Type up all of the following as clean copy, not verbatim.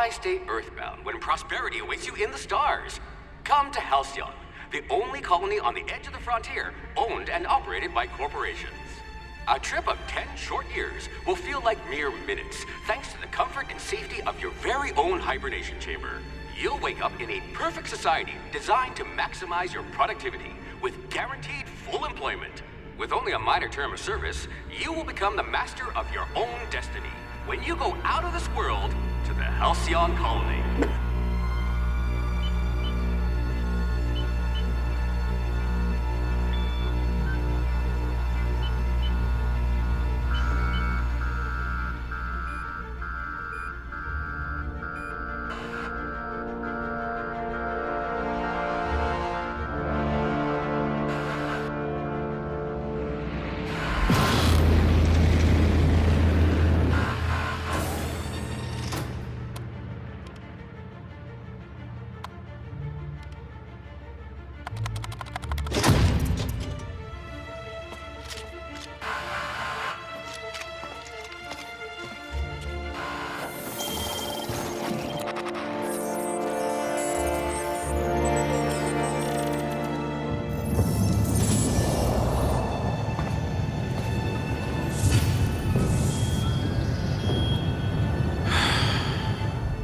Why stay earthbound when prosperity awaits you in the stars? Come to Halcyon, the only colony on the edge of the frontier, owned and operated by corporations. A trip of 10 short years will feel like mere minutes, thanks to the comfort and safety of your very own hibernation chamber. You'll wake up in a perfect society designed to maximize your productivity, with guaranteed full employment. With only a minor term of service, you will become the master of your own destiny when you go out of this world to the Halcyon Colony.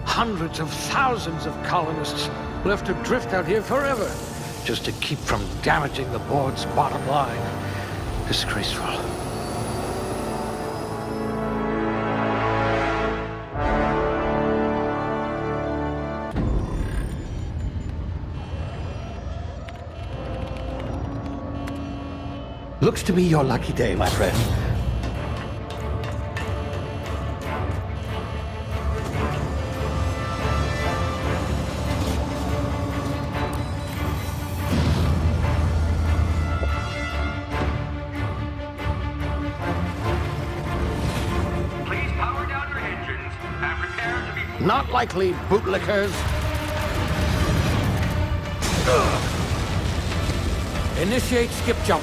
Hundreds of thousands of colonists left to drift out here forever, just to keep from damaging the board's bottom line. Disgraceful. Looks to me your lucky day, my friend. Not likely, bootlickers. Initiate skip jump.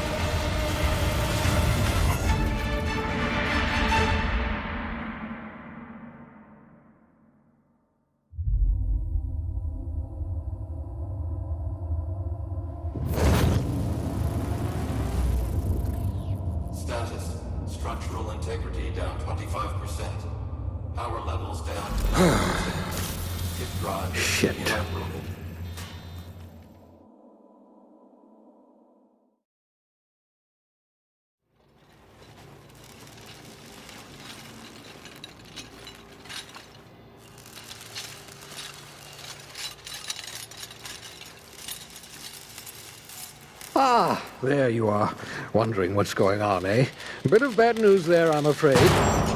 Status. Structural integrity down 25%. Power levels down. Shit. Ah, there you are. Wondering what's going on, eh? Bit of bad news there, I'm afraid.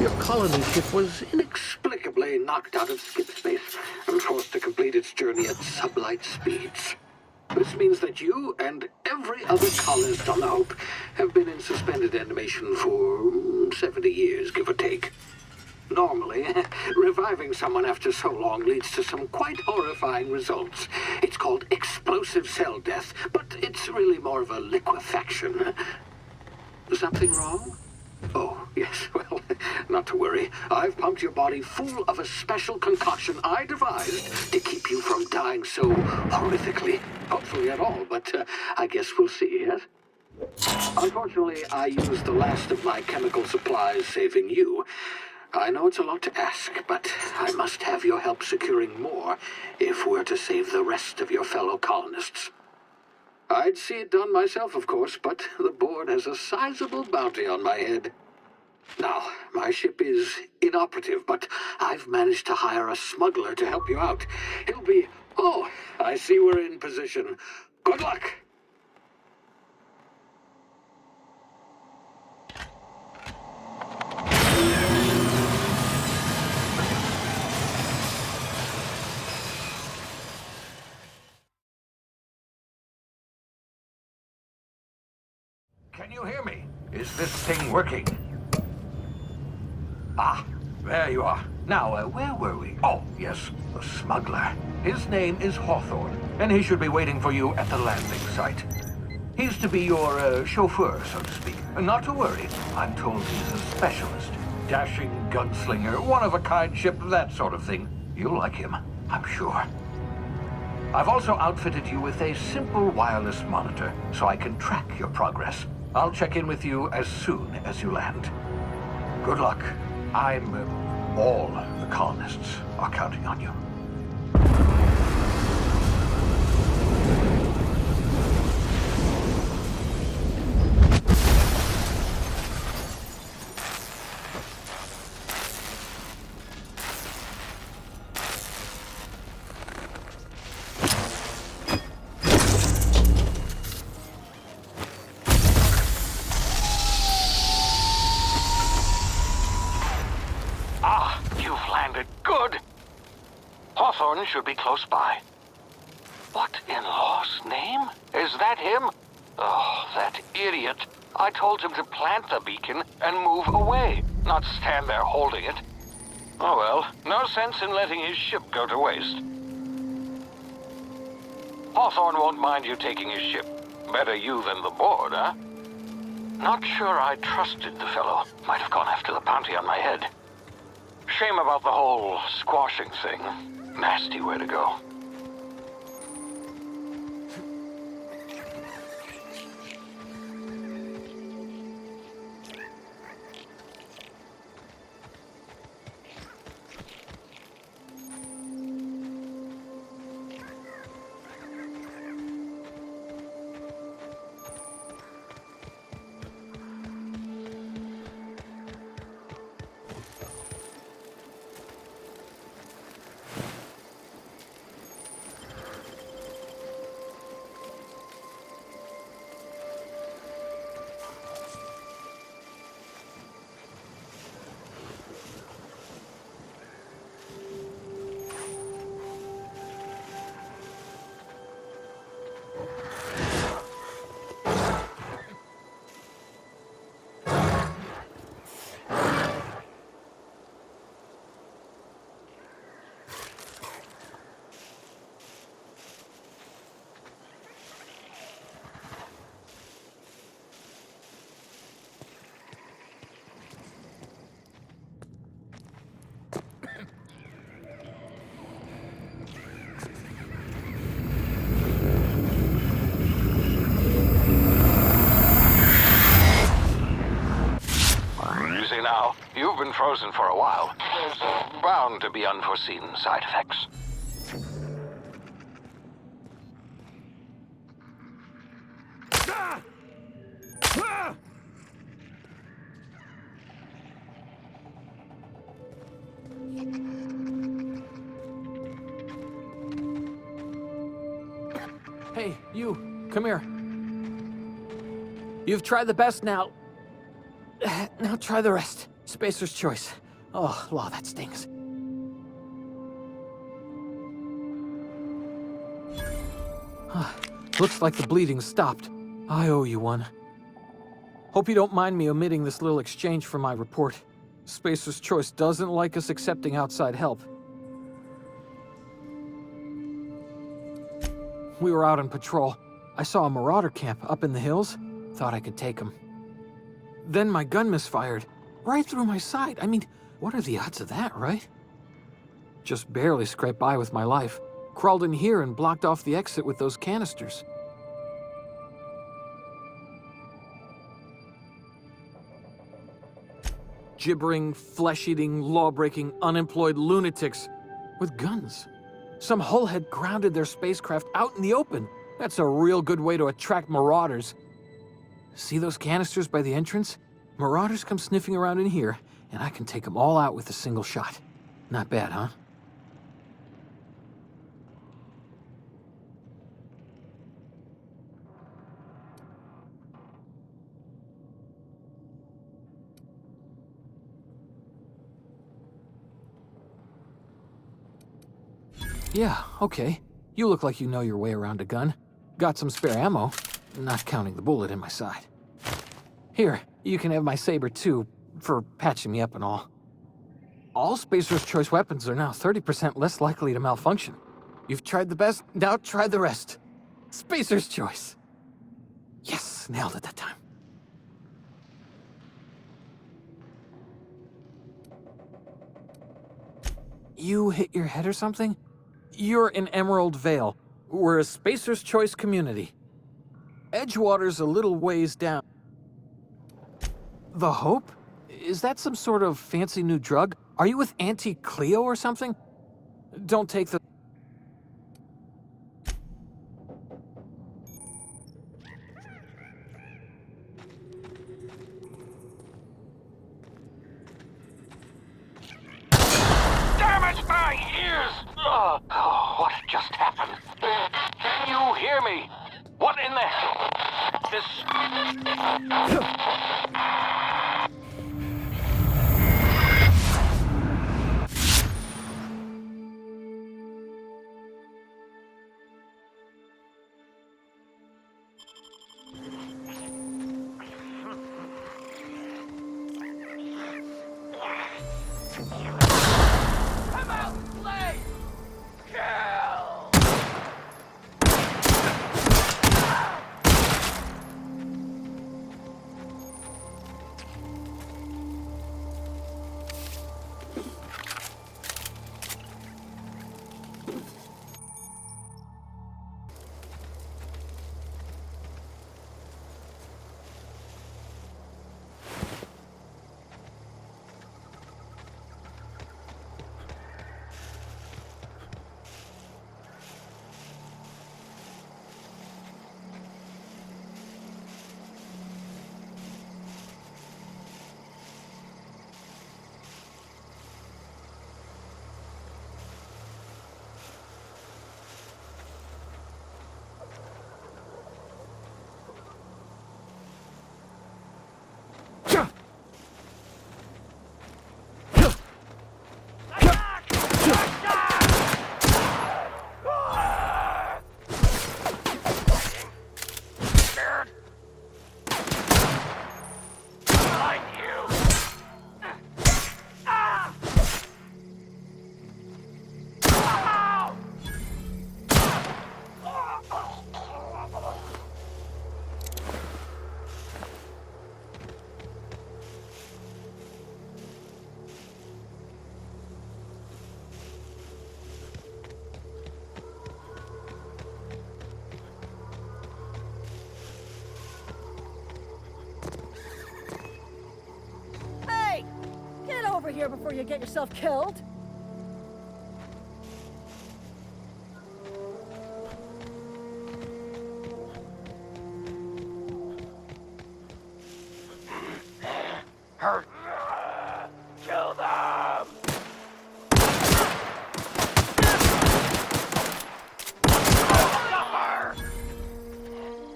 Your colony ship was inexplicably knocked out of skip space and forced to complete its journey at sublight speeds. This means that you and every other colonist on the Hope have been in suspended animation for 70 years, give or take. Normally, reviving someone after so long leads to some quite horrifying results. It's called explosive cell death, but it's really more of a liquefaction. Something wrong? Oh, yes, well, not to worry. I've pumped your body full of a special concoction I devised to keep you from dying so horrifically. Hopefully at all, but I guess we'll see, yes? Unfortunately, I used the last of my chemical supplies saving you. I know it's a lot to ask, but I must have your help securing more if we're to save the rest of your fellow colonists. I'd see it done myself, of course, but the board has a sizable bounty on my head. Now, my ship is inoperative, but I've managed to hire a smuggler to help you out. He'll be... Oh, I see we're in position. Good luck! Can you hear me? Is this thing working? Ah, there you are. Now, where were we? Oh, yes, the smuggler. His name is Hawthorne, and he should be waiting for you at the landing site. He's to be your chauffeur, so to speak. Not to worry, I'm told he's a specialist. Dashing gunslinger, one-of-a-kind ship, that sort of thing. You'll like him, I'm sure. I've also outfitted you with a simple wireless monitor, so I can track your progress. I'll check in with you as soon as you land. Good luck. All the colonists are counting on you. You've landed good. Hawthorne should be close by. What in law's name? Is that him? Oh, that idiot. I told him to plant the beacon and move away, not stand there holding it. Oh well, no sense in letting his ship go to waste. Hawthorne won't mind you taking his ship. Better you than the board, huh? Not sure I trusted the fellow. Might have gone after the bounty on my head. Shame about the whole squashing thing. Nasty way to go. Now, you've been frozen for a while. There's bound to be unforeseen side effects. Hey, you, come here. You've tried the best now. Now try the rest. Spacer's choice. Oh, law, that stings. Looks like the bleeding's stopped. I owe you one. Hope you don't mind me omitting this little exchange from my report. Spacer's choice doesn't like us accepting outside help. We were out on patrol. I saw a marauder camp up in the hills. Thought I could take them. Then my gun misfired. Right through my side. I mean, what are the odds of that, right? Just barely scraped by with my life. Crawled in here and blocked off the exit with those canisters. Gibbering, flesh-eating, law-breaking, unemployed lunatics with guns. Some hullhead grounded their spacecraft out in the open. That's a real good way to attract marauders. See those canisters by the entrance? Marauders come sniffing around in here, and I can take them all out with a single shot. Not bad, huh? Yeah, okay. You look like you know your way around a gun. Got some spare ammo, not counting the bullet in my side. Here, you can have my saber too, for patching me up and all. All Spacer's Choice weapons are now 30% less likely to malfunction. You've tried the best, now try the rest. Spacer's Choice. Yes, nailed it that time. You hit your head or something? You're in Emerald Vale. We're a Spacer's Choice community. Edgewater's a little ways down. The Hope? Is that some sort of fancy new drug? Are you with Auntie Cleo or something? Don't take the... Damn it, my ears! Oh, what just happened? Can you hear me? What in the hell? This... Hey! Get over here before you get yourself killed! Kill them!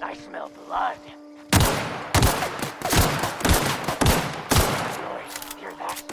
I smell blood. Noise, hear that?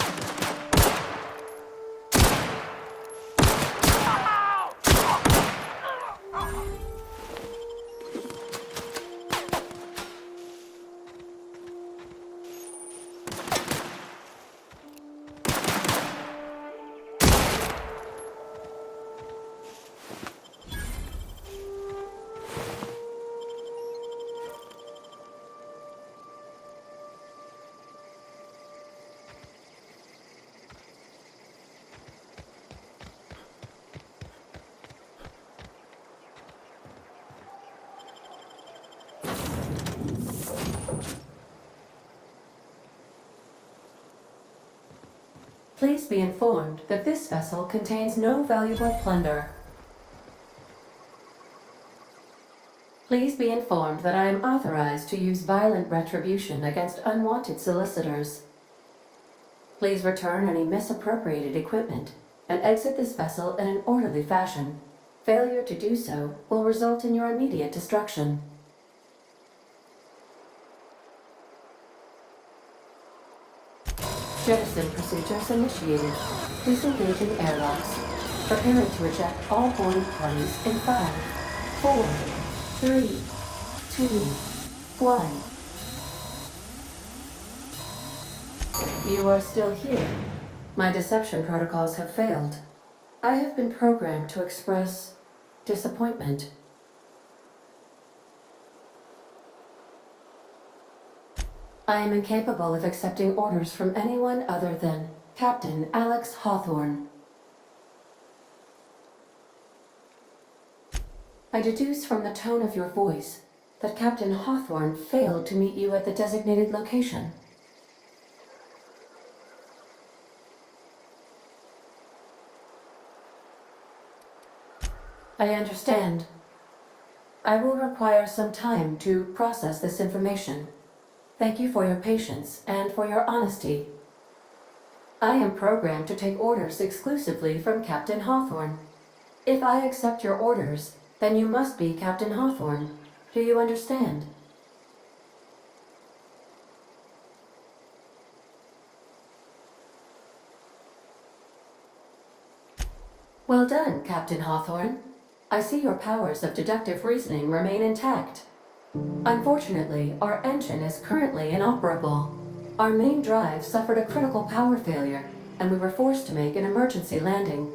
Please be informed that this vessel contains no valuable plunder. Please be informed that I am authorized to use violent retribution against unwanted solicitors. Please return any misappropriated equipment and exit this vessel in an orderly fashion. Failure to do so will result in your immediate destruction. Jettison procedures initiated. Disengaging airlocks. Preparing to eject all boarding parties in 5, 4, 3, 2, 1. You are still here. My deception protocols have failed. I have been programmed to express disappointment. I am incapable of accepting orders from anyone other than Captain Alex Hawthorne. I deduce from the tone of your voice that Captain Hawthorne failed to meet you at the designated location. I understand. I will require some time to process this information. Thank you for your patience and for your honesty. I am programmed to take orders exclusively from Captain Hawthorne. If I accept your orders, then you must be Captain Hawthorne. Do you understand? Well done, Captain Hawthorne. I see your powers of deductive reasoning remain intact. Unfortunately, our engine is currently inoperable. Our main drive suffered a critical power failure, and we were forced to make an emergency landing.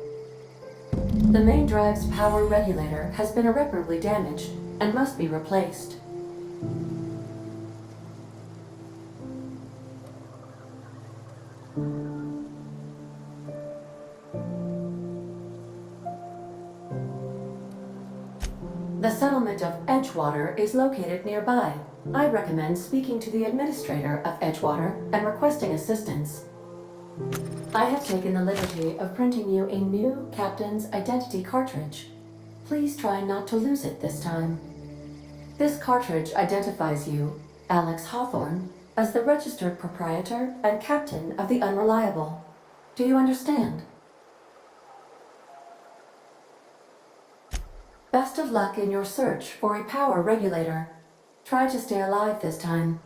The main drive's power regulator has been irreparably damaged and must be replaced. The settlement of Edgewater is located nearby. I recommend speaking to the administrator of Edgewater and requesting assistance. I have taken the liberty of printing you a new captain's identity cartridge. Please try not to lose it this time. This cartridge identifies you, Alex Hawthorne, as the registered proprietor and captain of the Unreliable. Do you understand? Best of luck in your search for a power regulator. Try to stay alive this time.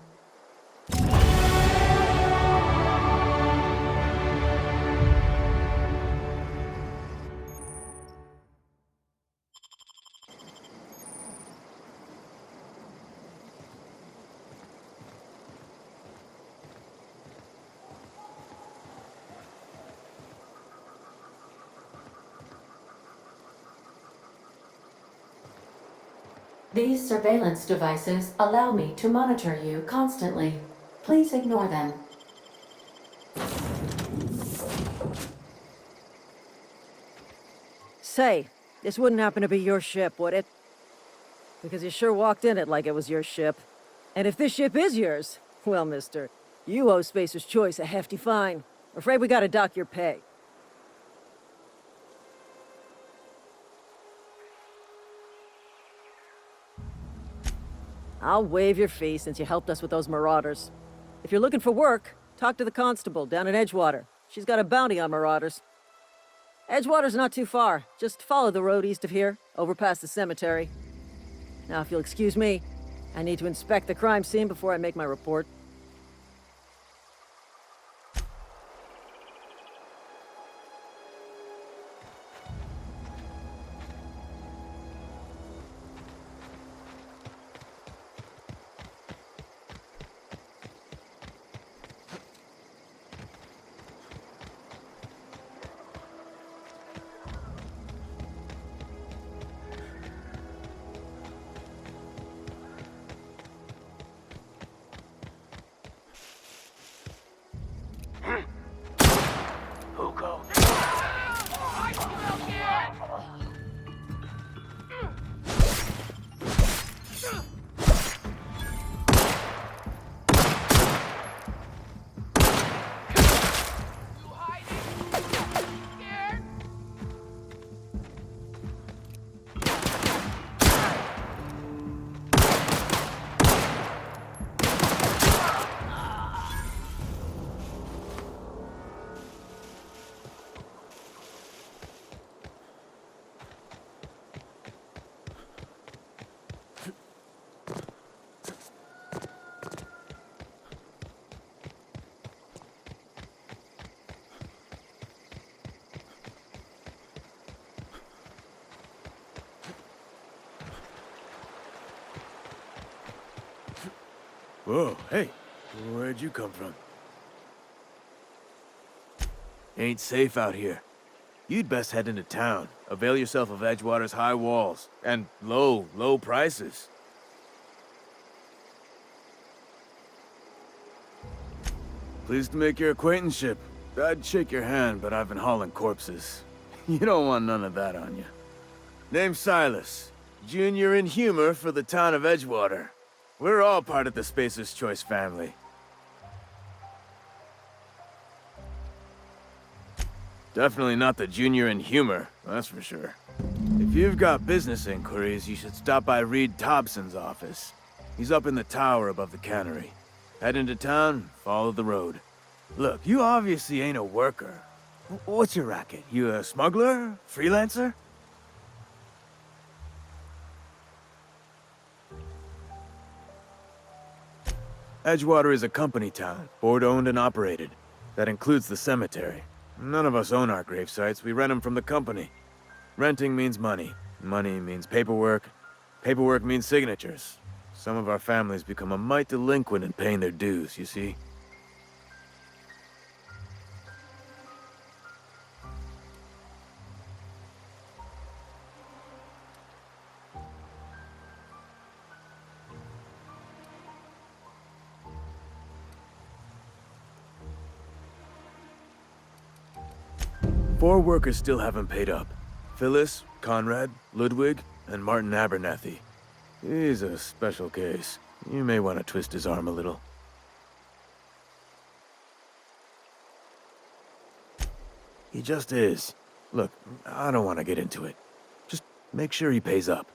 These surveillance devices allow me to monitor you constantly. Please ignore them. Say, this wouldn't happen to be your ship, would it? Because you sure walked in it like it was your ship. And if this ship is yours, well, mister, you owe Spacer's Choice a hefty fine. Afraid we gotta dock your pay. I'll waive your fee since you helped us with those marauders. If you're looking for work, talk to the constable down in Edgewater. She's got a bounty on marauders. Edgewater's not too far. Just follow the road east of here, over past the cemetery. Now, if you'll excuse me, I need to inspect the crime scene before I make my report. Whoa, hey, where'd you come from? Ain't safe out here. You'd best head into town. Avail yourself of Edgewater's high walls and low prices. Pleased to make your acquaintanceship. I'd shake your hand, but I've been hauling corpses. You don't want none of that on you. Name's Silas. Junior in humor for the town of Edgewater. We're all part of the Spacer's Choice family. Definitely not the junior in humor, that's for sure. If you've got business inquiries, you should stop by Reed Thompson's office. He's up in the tower above the cannery. Head into town, follow the road. Look, you obviously ain't a worker. What's your racket? You a smuggler? Freelancer? Edgewater is a company town, board-owned and operated. That includes the cemetery. None of us own our gravesites, we rent them from the company. Renting means money. Money means paperwork. Paperwork means signatures. Some of our families become a mite delinquent in paying their dues, you see? Four workers still haven't paid up. Phyllis, Conrad, Ludwig, and Martin Abernathy. He's a special case. You may want to twist his arm a little. He just is. Look, I don't want to get into it. Just make sure he pays up.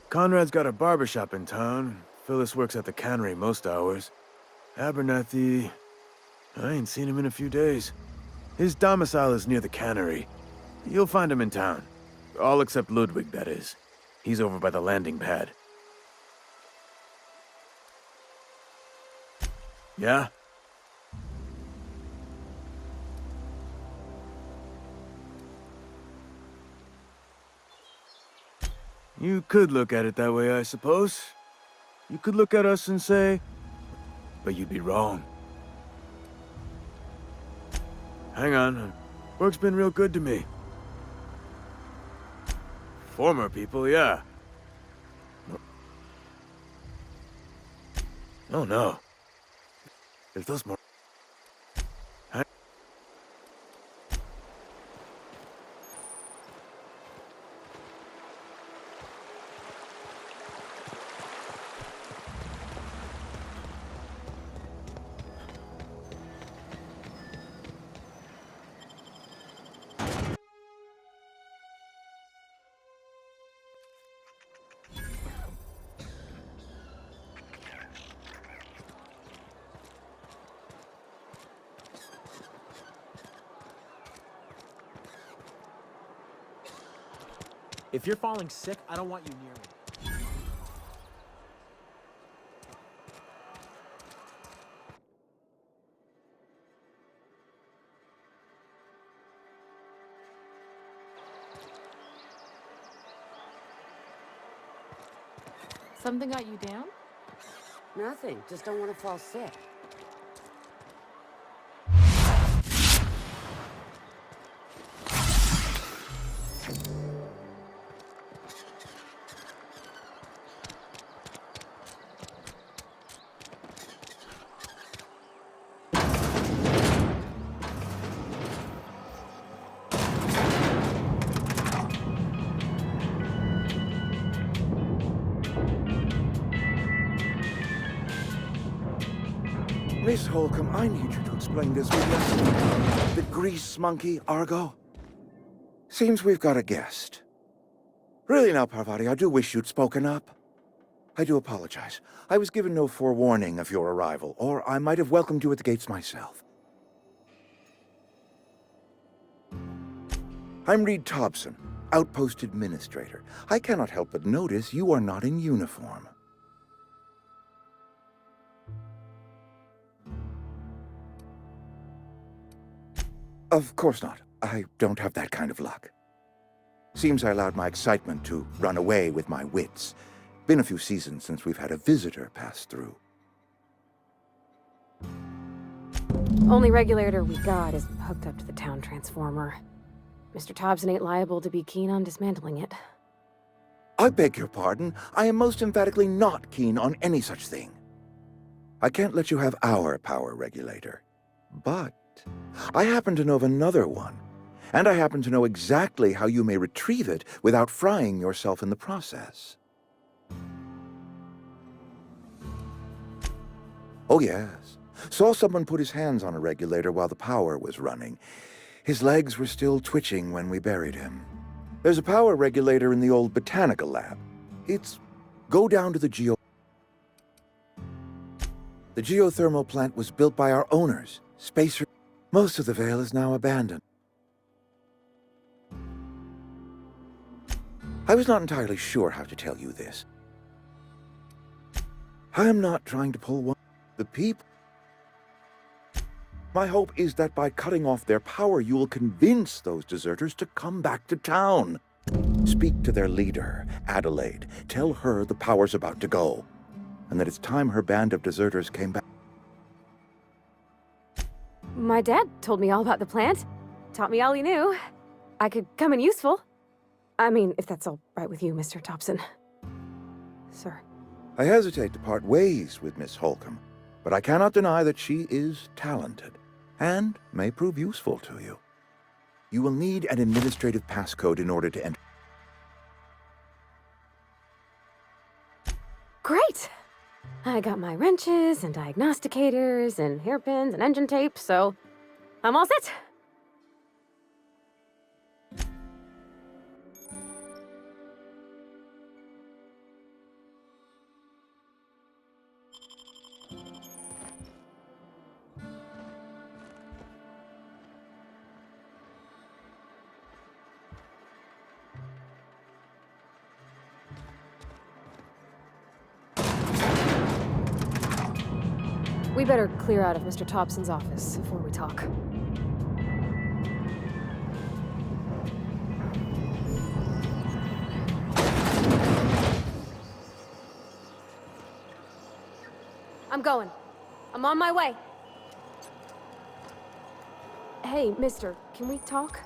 Conrad's got a barbershop in town. Phyllis works at the cannery most hours. Abernathy... I ain't seen him in a few days. His domicile is near the cannery. You'll find him in town. All except Ludwig, that is. He's over by the landing pad. Yeah? You could look at it that way, I suppose. You could look at us and say... But you'd be wrong. Hang on. Work's been real good to me. Former people, yeah. Oh no. If those more... If you're falling sick, I don't want you near me. Something got you down? Nothing. Just don't want to fall sick. Miss Holcomb, I need you to explain this with us. The grease monkey, Argo? Seems we've got a guest. Really now, Parvati, I do wish you'd spoken up. I do apologize. I was given no forewarning of your arrival, or I might have welcomed you at the gates myself. I'm Reed Thompson, Outpost Administrator. I cannot help but notice you are not in uniform. Of course not. I don't have that kind of luck. Seems I allowed my excitement to run away with my wits. Been a few seasons since we've had a visitor pass through. Only regulator we got is hooked up to the town transformer. Mr. Thompson ain't liable to be keen on dismantling it. I beg your pardon. I am most emphatically not keen on any such thing. I can't let you have our power regulator. But I happen to know of another one. And I happen to know exactly how you may retrieve it without frying yourself in the process. Oh, yes. Saw someone put his hands on a regulator while the power was running. His legs were still twitching when we buried him. There's a power regulator in the old botanical lab. Go down to the geothermal plant was built by our owners, Spacer. Most of the Vale is now abandoned. I was not entirely sure how to tell you this. I am not trying to pull one of the people. My hope is that by cutting off their power, you will convince those deserters to come back to town. Speak to their leader, Adelaide. Tell her the power's about to go, and that it's time her band of deserters came back. My dad told me all about the plant. Taught me all he knew. I could come in useful. I mean, if that's all right with you, Mr. Thompson. Sir. I hesitate to part ways with Miss Holcomb, but I cannot deny that she is talented, and may prove useful to you. You will need an administrative passcode in order to enter. Great! I got my wrenches and diagnosticators and hairpins and engine tape, so I'm all set. We better clear out of Mr. Thompson's office before we talk. I'm going. I'm on my way. Hey, mister, can we talk?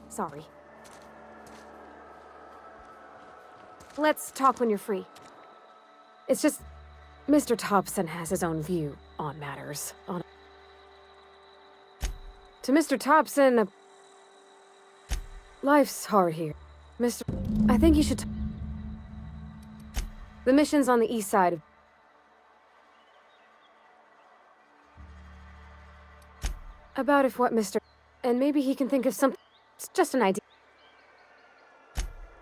Sorry. Let's talk when you're free. It's just, Mr. Thompson has his own view on matters. To Mr. Thompson, life's hard here. I think you should the mission's on the east side of... About if what Mr... And maybe he can think of something... It's just an idea.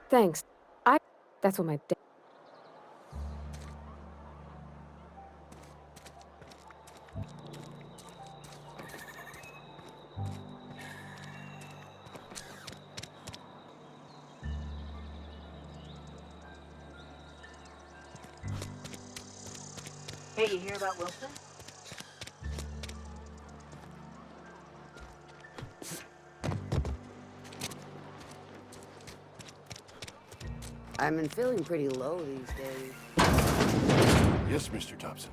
Thanks. That's what my dad... Hey, you hear about Wilson? I've been feeling pretty low these days. Yes, Mr. Thompson.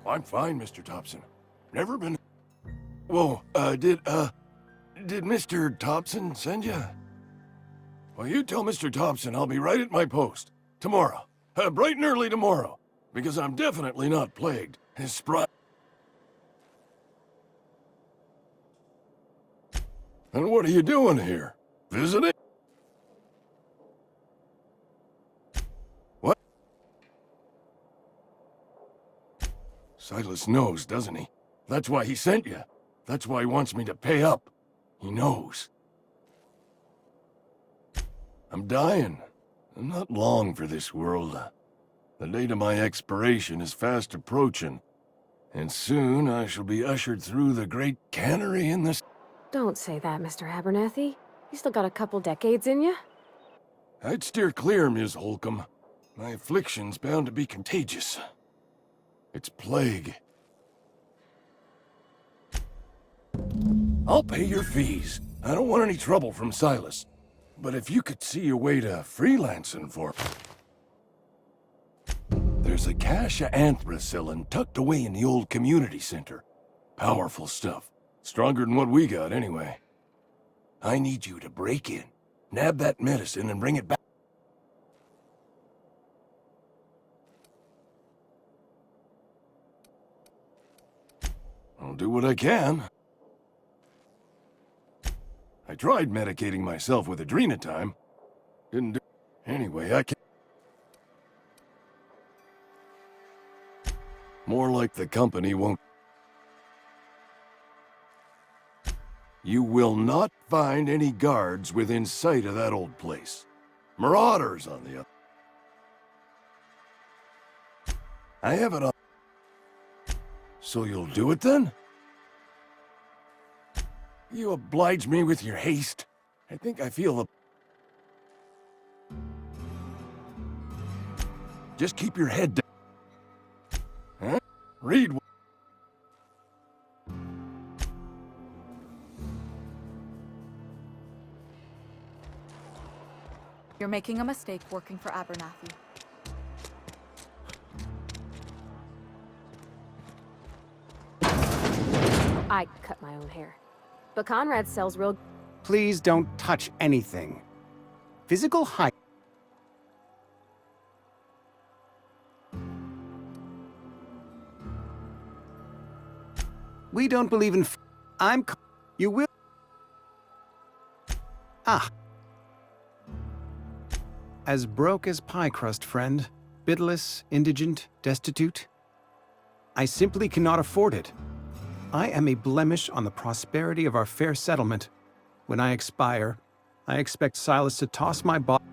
I'm fine, Mr. Thompson. Never been... Whoa, did Mr. Thompson send you? Well, you tell Mr. Thompson I'll be right at my post. Tomorrow. Bright and early tomorrow. Because I'm definitely not plagued. His spry... And what are you doing here? Visiting? What? Silas knows, doesn't he? That's why he sent you. That's why he wants me to pay up. He knows. I'm dying. I'm not long for this world. The date of my expiration is fast approaching. And soon I shall be ushered through the great cannery in this... Don't say that, Mr. Abernathy. You still got a couple decades in you. I'd steer clear, Ms. Holcomb. My affliction's bound to be contagious. It's plague. I'll pay your fees. I don't want any trouble from Silas. But if you could see your way to freelancing for me... There's a cache of anthracillin tucked away in the old community center. Powerful stuff. Stronger than what we got, anyway. I need you to break in, nab that medicine, and bring it back. I'll do what I can. I tried medicating myself with Adrenatime. Didn't do... Anyway, I can't... More like the company won't... You will not find any guards within sight of that old place. Marauders on the other... I have it on... So you'll do it then? You oblige me with your haste. I think I feel the... Just keep your head down. Huh? Read... You're making a mistake working for Abernathy. I cut my own hair. But Conrad sells real... Please don't touch anything. Physical height. We don't believe in... You will... Ah. As broke as pie crust, friend. Bitless, indigent, destitute. I simply cannot afford it. I am a blemish on the prosperity of our fair settlement. When I expire, I expect Silas to toss my body.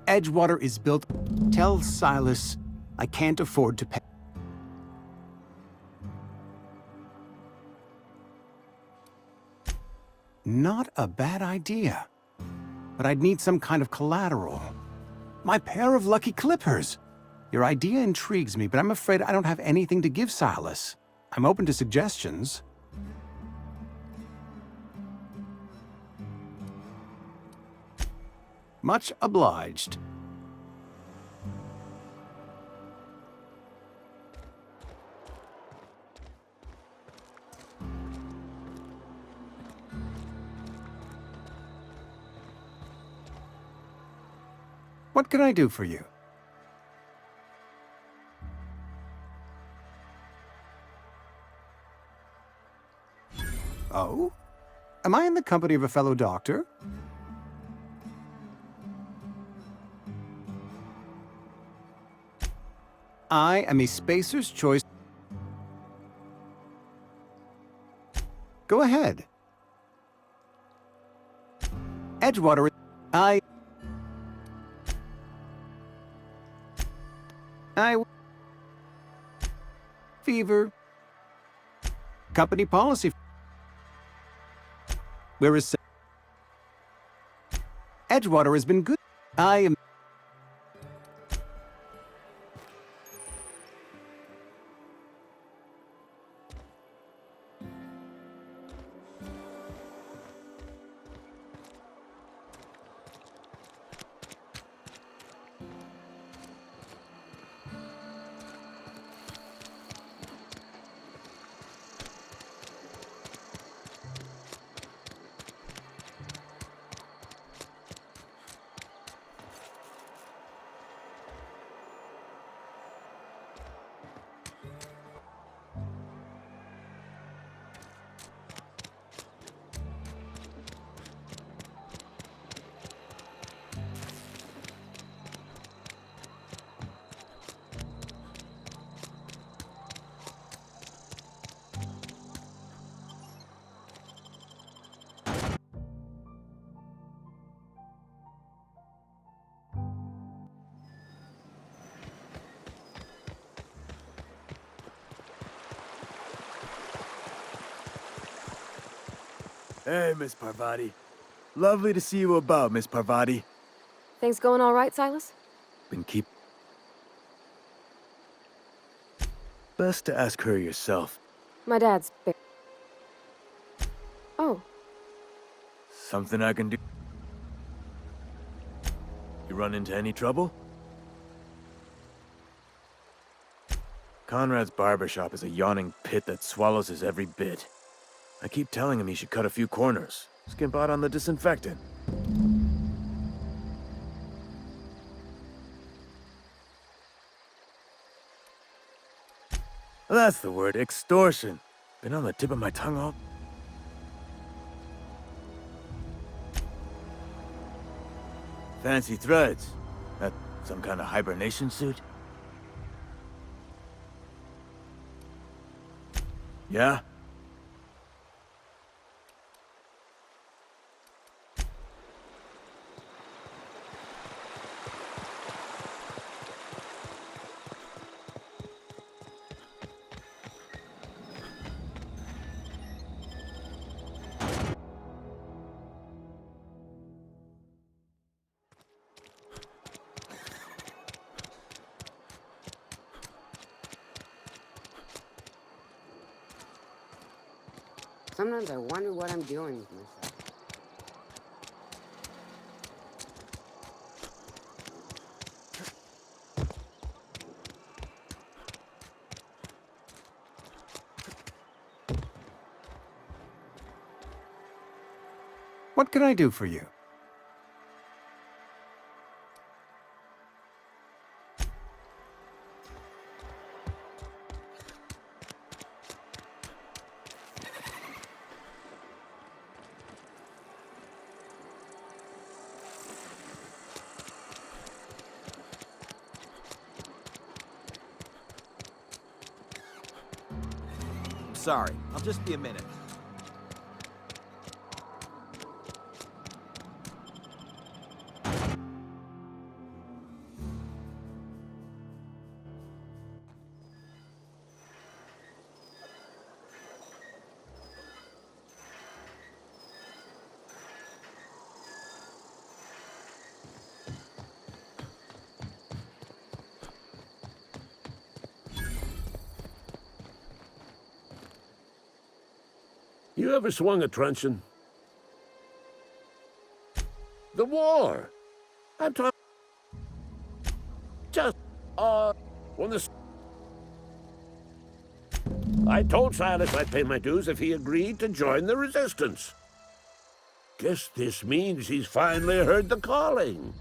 Edgewater is built. Tell Silas I can't afford to pay. Not a bad idea. But I'd need some kind of collateral. My pair of lucky clippers! Your idea intrigues me, but I'm afraid I don't have anything to give Silas. I'm open to suggestions. Much obliged. What can I do for you? Oh? Am I in the company of a fellow doctor? I am a Spacer's Choice. Go ahead. Edgewater. I fever. Company policy. Where is Edgewater has been good. I am. Hey, Miss Parvati. Lovely to see you about, Miss Parvati. Things going all right, Silas? Been keep... Best to ask her yourself. My dad's... Oh. Something I can do? You run into any trouble? Conrad's barbershop is a yawning pit that swallows his every bit. I keep telling him he should cut a few corners, skimp out on the disinfectant. That's the word, extortion. Been on the tip of my tongue all... Fancy threads. That some kind of hibernation suit? Yeah? Sometimes I wonder what I'm doing with myself. What can I do for you? Sorry, I'll just be a minute. You ever swung a truncheon? The war! I'm talking... Just, when the... I told Silas I'd pay my dues if he agreed to join the resistance. Guess this means he's finally heard the calling.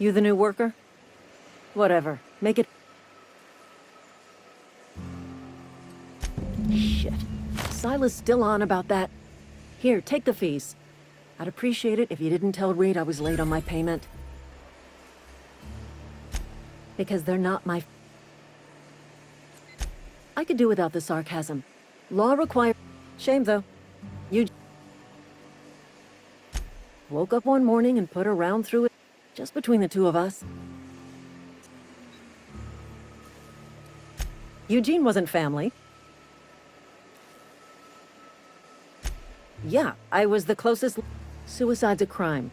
You the new worker? Whatever. Make it... Shit. Silas still on about that. Here, take the fees. I'd appreciate it if you didn't tell Reed I was late on my payment. Because they're not my... I could do without the sarcasm. Law requires... Shame, though. You... Woke up one morning and put a round through it. Just between the two of us. Eugene wasn't family. Yeah, I was the closest... Suicide's a crime.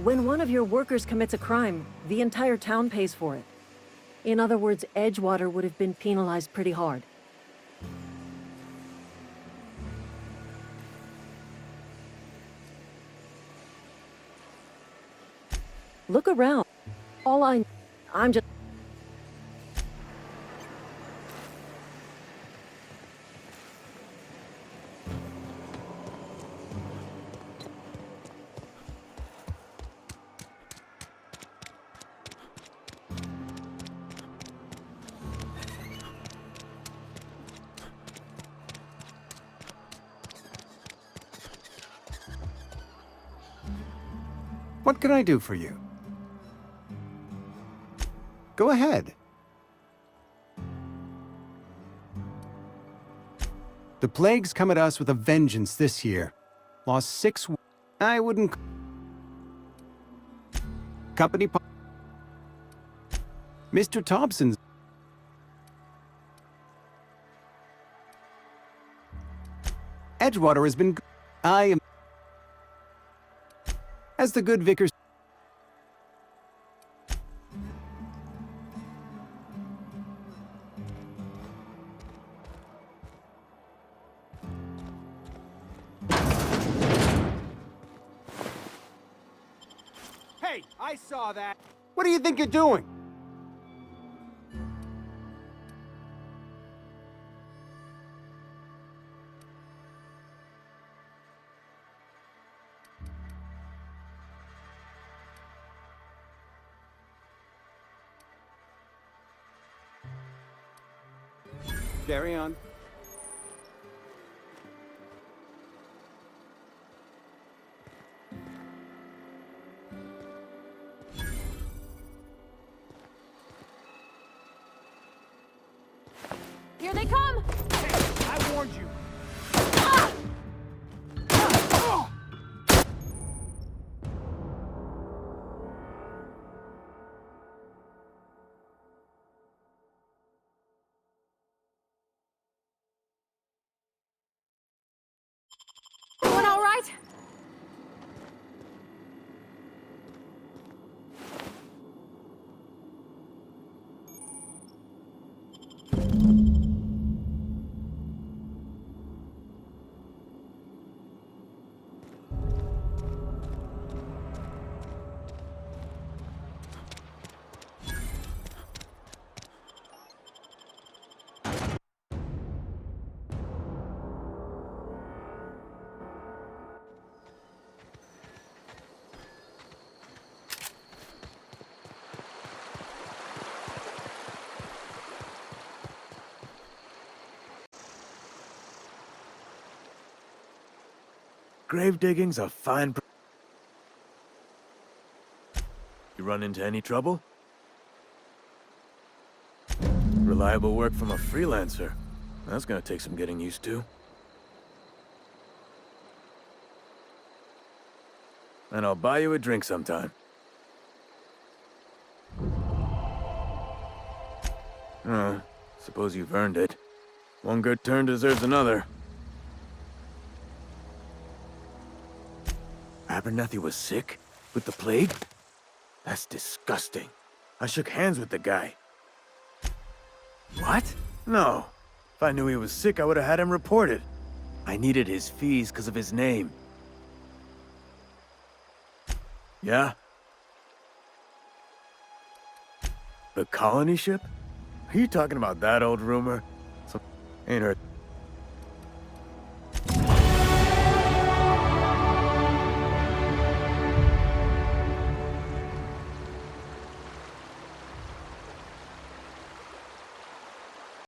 When one of your workers commits a crime, the entire town pays for it. In other words, Edgewater would have been penalized pretty hard. Look around. I'm just... What can I do for you? Go ahead. The plague's come at us with a vengeance this year. Lost 6... I wouldn't... Company... Mr. Thompson's... Edgewater has been... I am... As the good vicar... Hey, I saw that. What do you think you're doing? Carry on. Here they come! I warned you. Everyone all right? Grave digging's a fine... You run into any trouble? Reliable work from a freelancer. That's gonna take some getting used to. And I'll buy you a drink sometime. Oh, suppose you've earned it. One good turn deserves another. Abernathy was sick? With the plague? That's disgusting. I shook hands with the guy. What? No. If I knew he was sick, I would have had him reported. I needed his fees because of his name. Yeah? The colony ship? Are you talking about that old rumor? Ain't heard.